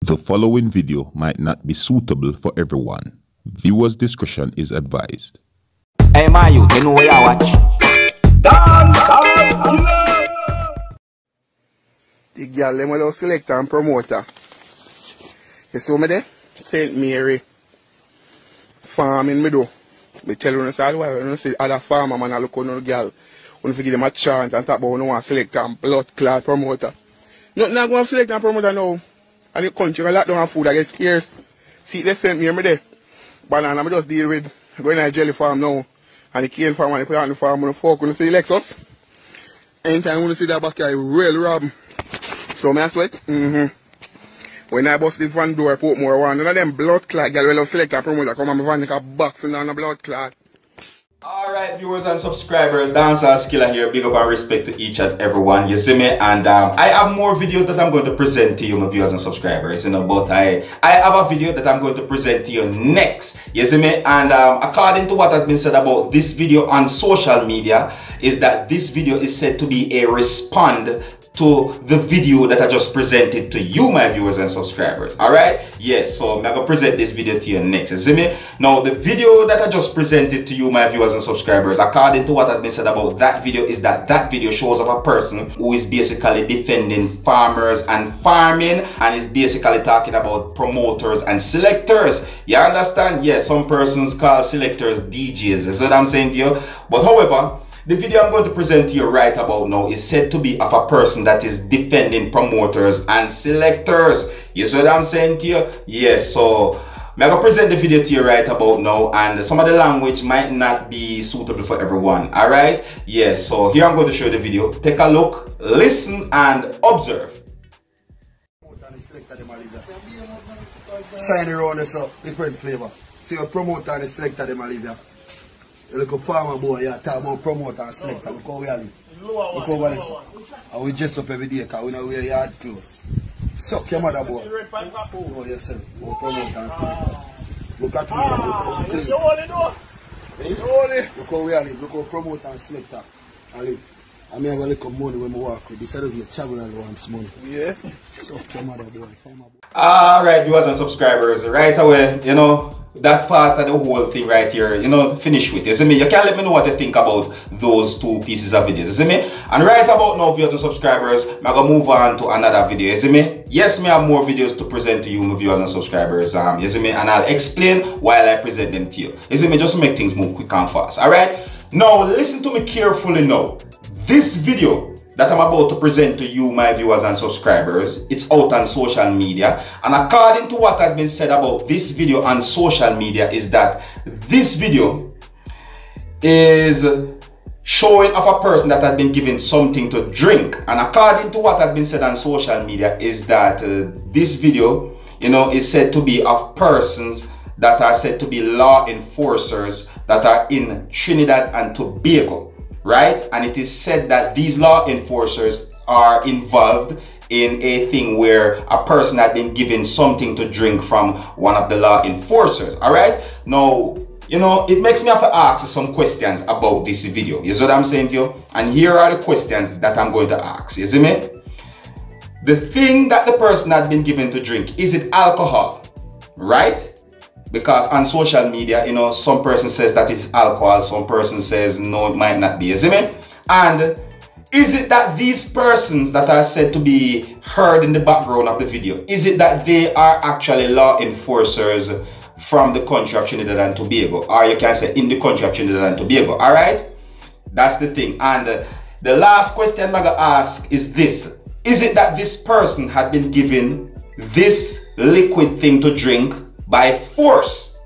The following video might not be suitable for everyone. Viewers' discretion is advised. Hey, my youth, you know where I watch? The girl, them will selector and promoter. You see me there? St. Mary farm in Meadow. Me tell you, say, when you see other farmer man, I look on the girl. When you give them a chant and talk about when you want to select and blood clot promoter. Nothing I go to select and promoter now. And the country, a lot down food, I get scarce. See, they sent me there. Banana, I just deal with going to jelly farm now. And the cane farm, and they put on the farm, and the folk, when you see Lexus. Anytime when you see that backyard, real rob. So, me I sweat. When I bust this van door, I put more one. None of them blood clot, girl, will select and promoter, come on my van, like a box and on a blood clot. Alright, viewers and subscribers, Dancehall Skilla here. Big up and respect to each and everyone. You see me? And I have more videos that I'm going to present to you, my viewers and subscribers. You know, but I have a video that I'm going to present to you next. You see me? And according to what has been said about this video on social media, is that this video is said to be a respond to the video that I just presented to you, my viewers and subscribers. Alright? Yes, so I'm going to present this video to you next. You see me? Now, the video that I just presented to you, my viewers and subscribers, according to what has been said about that video, is that that video shows of a person who is basically defending farmers and farming, and is basically talking about promoters and selectors. You understand? Yes, some persons call selectors DJs. That's what I'm saying to you. But however, the video I'm going to present to you right about now is said to be of a person that is defending promoters and selectors. You see what I'm saying to you? Yes, so I'm going to present the video to you right about now, and some of the language might not be suitable for everyone. Alright? Yes, so here I'm going to show you the video. Take a look, listen, and observe. Shiny around this up, different flavor. See a promoter and the selector them Olivia. You look a farmer boy, yeah, talk about promoter and selector. Look how we are live. Look over this. And we dress up every day because we don't wear yard clothes. Suck your mother boy. Oh yourself. Oh promoter and selector. Look at me, look how we clean. Look how we are live. Look how promoter and selector I live. I may have a little money when I walk with. This is me travel and want money. Yeah. Suck your mother boy. Alright, viewers and subscribers, right away, you know, that part of the whole thing right here, you know, finish with. You see me? You can let me know what you think about those two pieces of videos. You see me? And right about now, viewers and subscribers, I'm going to move on to another video. You see me? Yes, me have more videos to present to you, my viewers and subscribers. You see me? And I'll explain while I present them to you. You see me? Just to make things move quick and fast. Alright? Now, listen to me carefully now. This video that I'm about to present to you, my viewers and subscribers, it's out on social media, and according to what has been said about this video on social media is that this video is showing of a person that has been given something to drink, and according to what has been said on social media is that this video, you know, is said to be of persons that are said to be law enforcers that are in Trinidad and Tobago. Right? And it is said that these law enforcers are involved in a thing where a person had been given something to drink from one of the law enforcers. Alright? Now, you know, it makes me have to ask some questions about this video. You see what I'm saying to you? And here are the questions that I'm going to ask. You see me? The thing that the person had been given to drink, is it alcohol? Right? Because on social media, you know, some person says that it's alcohol, some person says no, it might not be. You see me? And is it that these persons that are said to be heard in the background of the video, is it that they are actually law enforcers from the country of Trinidad and Tobago? Or you can say in the country of Trinidad and Tobago. Alright? That's the thing. And the last question I'm going to ask is this. Is it that this person had been given this liquid thing to drink by force?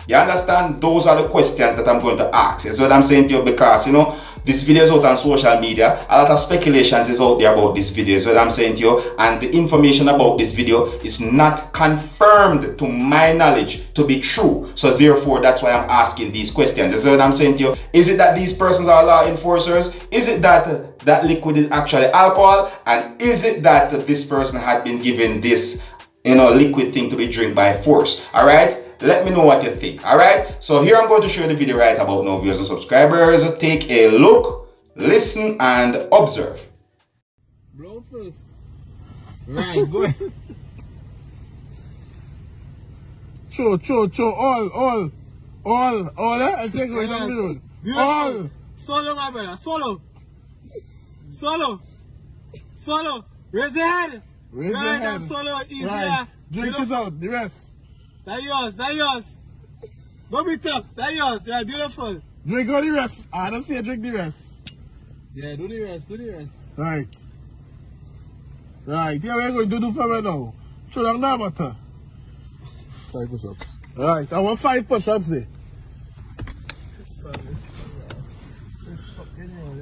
You understand? Those are the questions that I'm going to ask. That's what I'm saying to you, because, you know, this video is out on social media. A lot of speculations is out there about this video. That's what I'm saying to you. And the information about this video is not confirmed to my knowledge to be true. So therefore, that's why I'm asking these questions. That's what I'm saying to you. Is it that these persons are law enforcers? Is it that that liquid is actually alcohol? And is it that this person had been given this, you know, liquid thing to be drink by force? Alright? Let me know what you think. Alright? So here I'm going to show you the video right about now, viewers and subscribers. Take a look, listen, and observe. Blow first. Right, go ahead. Cho, all, eh? I'll take it down the road. All. Solo, my brother, solo. Raise your hand. Raise your right, hand. and solo, easy. Right. Drink it out, the rest. That's yours. Don't be tough, that's yours, yeah, beautiful. Drink all the rest. I don't see you drink the rest. Yeah, do the rest. Right. Right, here we're going to do for me now. Throw down that butter. 5 push-ups. Right, I want 5 push-ups there.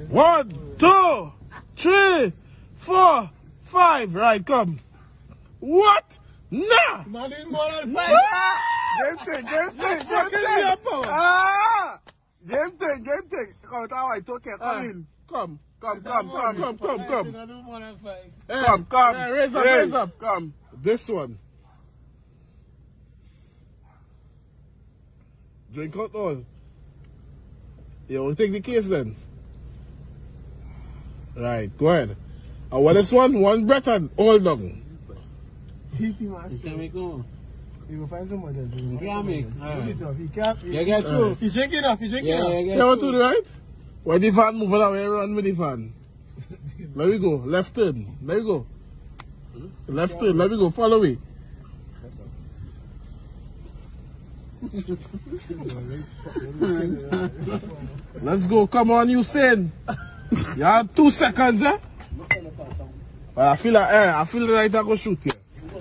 1, 2, 3, 4, 5. Right, come. What? Nah! Man, doing more than 5. Game thing. Game thing. Come, alright, okay, come in. Come. Come. Raise up. Come. This one. Drink out all. You want to take the case then? Right, go ahead. And what is one breath and hold down. Can we go? You will find someone else. You can make. He can't. You get through. He's drinking enough. You want to do right? When the van move away, run with the van. Let me go. Left turn. Let me go. Left turn. Let me go. Follow me. Let's go. Come on, Usain. You have 2 seconds, eh? I feel like I go shoot here.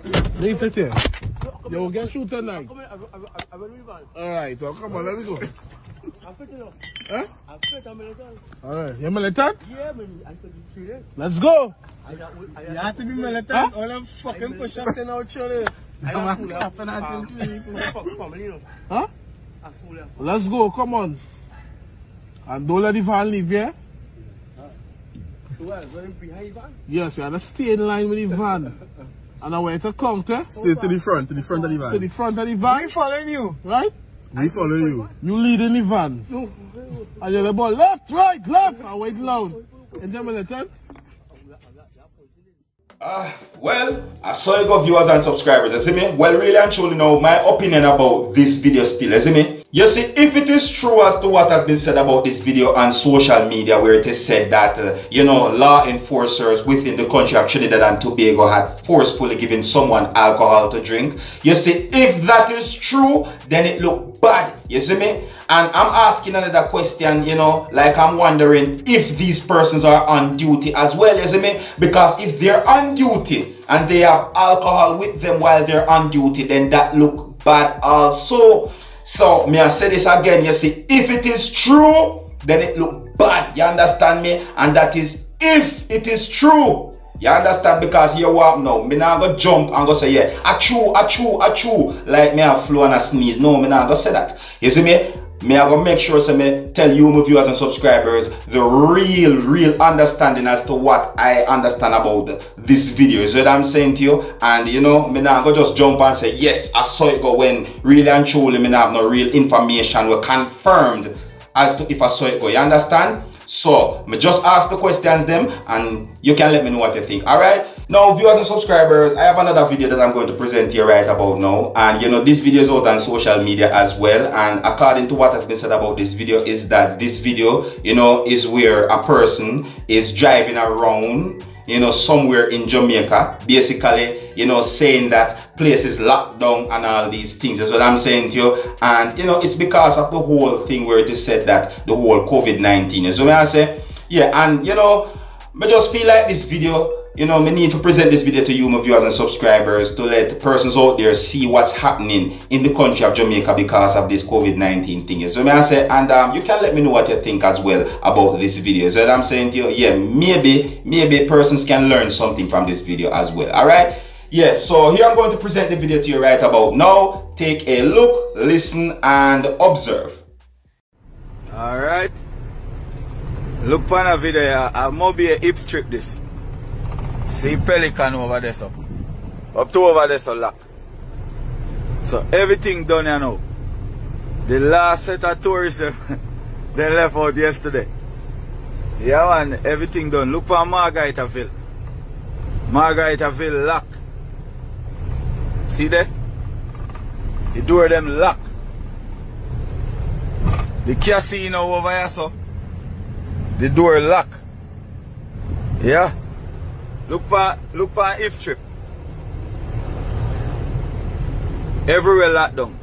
Let me sit here. You will get shoot tonight. Alright, well, come on, let me go. Huh? Alright, you're militant? Yeah, I said you Let's go. You have to be militant. All them fucking push-ups in our children. Huh? Let's go, come on. And don't let the van leave, yeah? Yes, you have to stay in line with the van. And I wait to count, eh? Stay to the front of the van. To the front of the van. We following you. Right? We follow you. You lead in the van. And you're the ball left, right, left. I wait loud. And then militant. Well, I saw you got viewers and subscribers, you see me? Well, really and truly now, my opinion about this video still, you see me? You see, if it is true as to what has been said about this video on social media, where it is said that, law enforcers within the country of Trinidad and Tobago had forcefully given someone alcohol to drink, you see, if that is true, then it look bad, you see me? And I'm asking another question, like I'm wondering if these persons are on duty as well, you see me? Because if they're on duty and they have alcohol with them while they're on duty, then that look bad also. So, may I say this again, you see, if it is true, then it look bad, you understand me? And that is if it is true. You understand? Because you walk now, me not go jump and go say, yeah, achoo, like me a flow and a sneeze. No, me not go say that. You see me? Me I go make sure so me tell you, my viewers and subscribers, the real understanding as to what I understand about this video. You see what I'm saying to you? And me not go just jump and say, yes, I saw it go, when really and truly me not have no real information were confirmed as to if I saw it go. You understand? So, me just ask the questions them and you can let me know what you think. Alright? Now, viewers and subscribers, I have another video that I'm going to present here right about now. And this video is out on social media as well. And according to what has been said about this video is that this video, is where a person is driving around, somewhere in Jamaica, basically, saying that place is locked down and all these things. That's what I'm saying to you. And, it's because of the whole thing where it is said that the whole COVID-19. So, I say, yeah, and, I just feel like this video, me need to present this video to you, my viewers and subscribers, to let the persons out there see what's happening in the country of Jamaica because of this COVID-19 thing. So I say, and you can let me know what you think as well about this video. So I'm saying to you, yeah, maybe persons can learn something from this video as well. Alright? Yes, so here I'm going to present the video to you right about now. Take a look, listen, and observe. Alright. Look for a video. I might be a hip strip this. See Pelican over there, so. Up to over there, so lock. So everything done here now. The last set of tourists they left out yesterday. Yeah, and everything done. Look for Margaritaville. Margaritaville lock. See there? The door them lock. The casino over here, so the door lock. Yeah. Look for if trip. Everywhere locked down.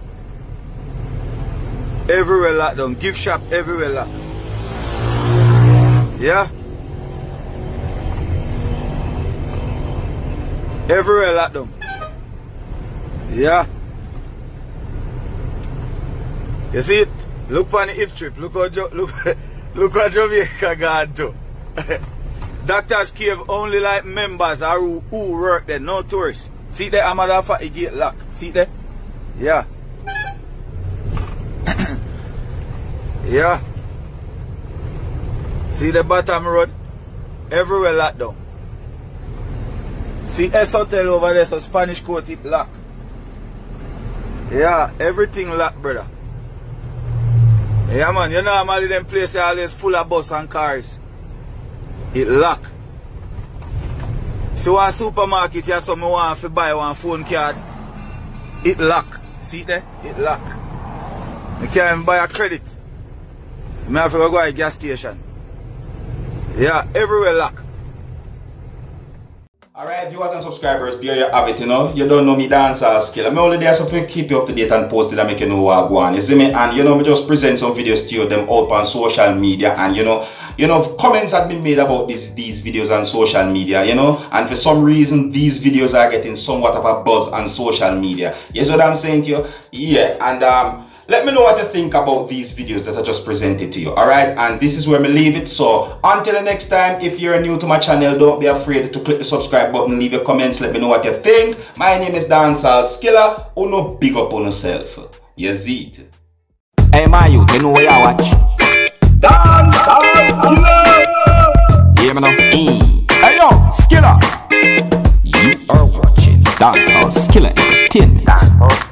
Everywhere locked down. Gift shop everywhere locked. Yeah. Everywhere locked down. Yeah. You see it? Look on the hip trip. Look how look what Jamaica gone to. Doctor's Cave only like members or who work there, no tourists. See there, I'm at the gate lock. See there? Yeah. Yeah. See the bottom road? Everywhere locked down. See S Hotel over there, so Spanish Court it locked. Yeah, everything locked, brother. Yeah man, you know normally them places are always full of bus and cars. It lock. So one supermarket here, so me want to buy one phone card. It lock. See there? It lock. I can't even buy a credit. I have to go to a gas station. Yeah, everywhere lock. Alright, viewers and subscribers, there you have it, you know. You don't know me Dancehall Skilla. I'm only there so to keep you up to date and post it and make you know what I go on. You see me? And you know, me just present some videos to you, them out on social media, and you know, comments have been made about these videos on social media, you know, and for some reason these videos are getting somewhat of a buzz on social media. You see what I'm saying to you? Yeah, and let me know what you think about these videos that I just presented to you, alright? And this is where me leave it. So until the next time, if you're new to my channel, don't be afraid to click the subscribe button, leave your comments, let me know what you think. My name is Dancehall Skilla. Uno big up on yourself. You see it. Hey man, you know where you watch? Dancehall Skilla. Yeah man. Hey yo, Skilla. You are watching Dancehall Skilla Entertainment.